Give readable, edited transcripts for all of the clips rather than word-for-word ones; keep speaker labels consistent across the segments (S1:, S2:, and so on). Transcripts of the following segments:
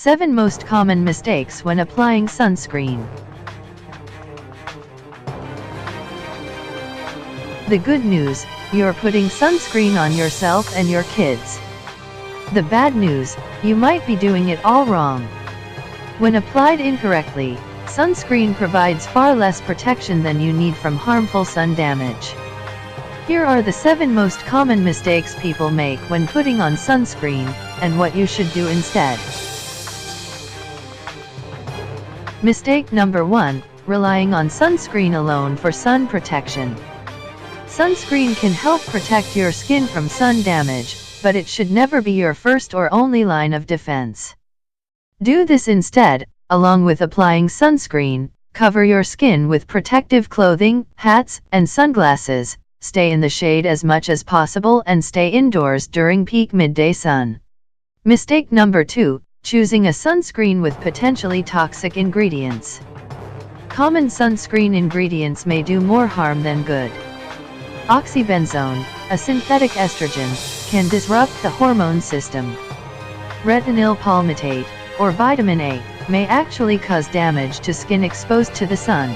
S1: 7 Most Common Mistakes When Applying Sunscreen. The good news, you're putting sunscreen on yourself and your kids. The bad news, you might be doing it all wrong. When applied incorrectly, sunscreen provides far less protection than you need from harmful sun damage. Here are the 7 most common mistakes people make when putting on sunscreen, and what you should do instead. Mistake number 1, relying on sunscreen alone for sun protection. Sunscreen can help protect your skin from sun damage, but it should never be your first or only line of defense. Do this instead, along with applying sunscreen, cover your skin with protective clothing, hats, and sunglasses, stay in the shade as much as possible and stay indoors during peak midday sun. Mistake number 2, choosing a sunscreen with potentially toxic ingredients. Common sunscreen ingredients may do more harm than good. Oxybenzone, a synthetic estrogen, can disrupt the hormone system. Retinol palmitate, or vitamin A, may actually cause damage to skin exposed to the sun.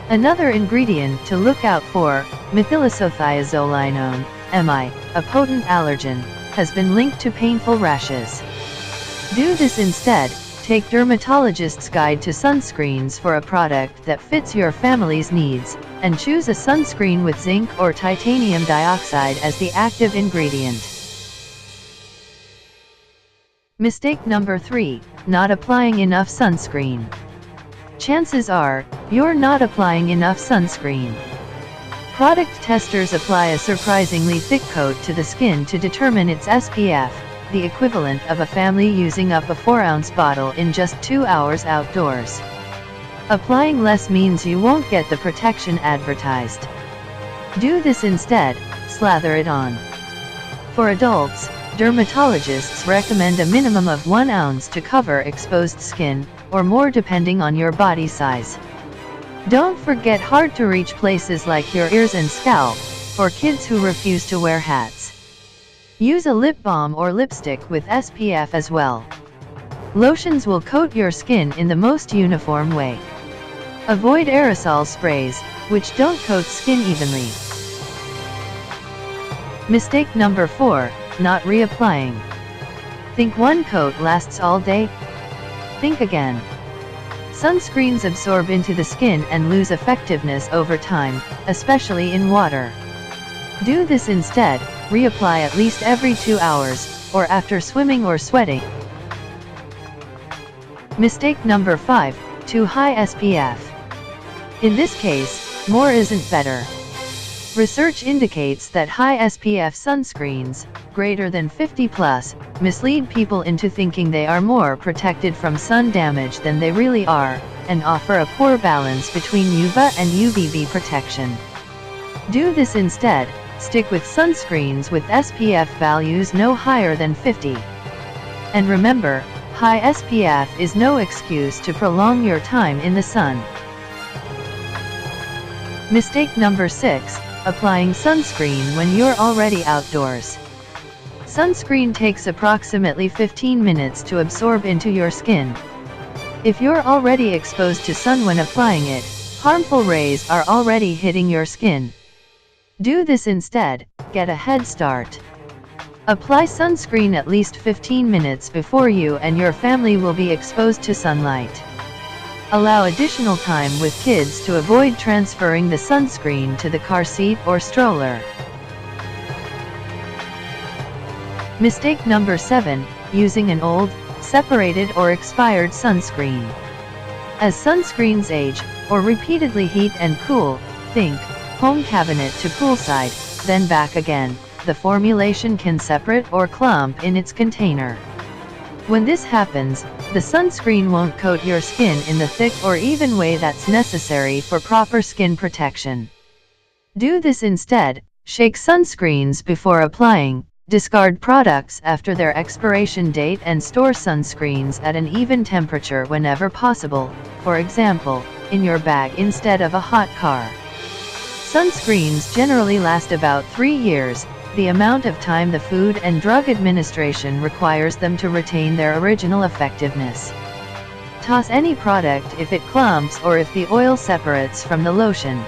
S1: Another ingredient to look out for, methylisothiazolinone, MI, a potent allergen, has been linked to painful rashes. Do this instead, take dermatologist's guide to sunscreens for a product that fits your family's needs, and choose a sunscreen with zinc or titanium dioxide as the active ingredient. Mistake number 3, not applying enough sunscreen. Chances are, you're not applying enough sunscreen. Product testers apply a surprisingly thick coat to the skin to determine its SPF, the equivalent of a family using up a 4-ounce bottle in just 2 hours outdoors. Applying less means you won't get the protection advertised. Do this instead, slather it on. For adults, dermatologists recommend a minimum of 1 ounce to cover exposed skin, or more depending on your body size. Don't forget hard-to-reach places like your ears and scalp, for kids who refuse to wear hats. Use a lip balm or lipstick with SPF as well. Lotions will coat your skin in the most uniform way. Avoid aerosol sprays, which don't coat skin evenly. Mistake number 4, not reapplying. Think one coat lasts all day? Think again. Sunscreens absorb into the skin and lose effectiveness over time, especially in water. Do this instead, reapply at least every 2 hours, or after swimming or sweating. Mistake number 5, too high SPF. In this case, more isn't better. Research indicates that high SPF sunscreens, greater than 50+, mislead people into thinking they are more protected from sun damage than they really are, and offer a poor balance between UVA and UVB protection. Do this instead, stick with sunscreens with SPF values no higher than 50. And remember, high SPF is no excuse to prolong your time in the sun. Mistake number 6, applying sunscreen when you're already outdoors. Sunscreen takes approximately 15 minutes to absorb into your skin. If you're already exposed to sun when applying it, harmful rays are already hitting your skin. Do this instead, get a head start. Apply sunscreen at least 15 minutes before you and your family will be exposed to sunlight. Allow additional time with kids to avoid transferring the sunscreen to the car seat or stroller. Mistake number 7, using an old, separated or expired sunscreen. As sunscreens age, or repeatedly heat and cool, think home cabinet to poolside, then back again, the formulation can separate or clump in its container. When this happens, the sunscreen won't coat your skin in the thick or even way that's necessary for proper skin protection. Do this instead, shake sunscreens before applying, discard products after their expiration date and store sunscreens at an even temperature whenever possible, for example, in your bag instead of a hot car. Sunscreens generally last about 3 years, the amount of time the Food and Drug Administration requires them to retain their original effectiveness. Toss any product if it clumps or if the oil separates from the lotion.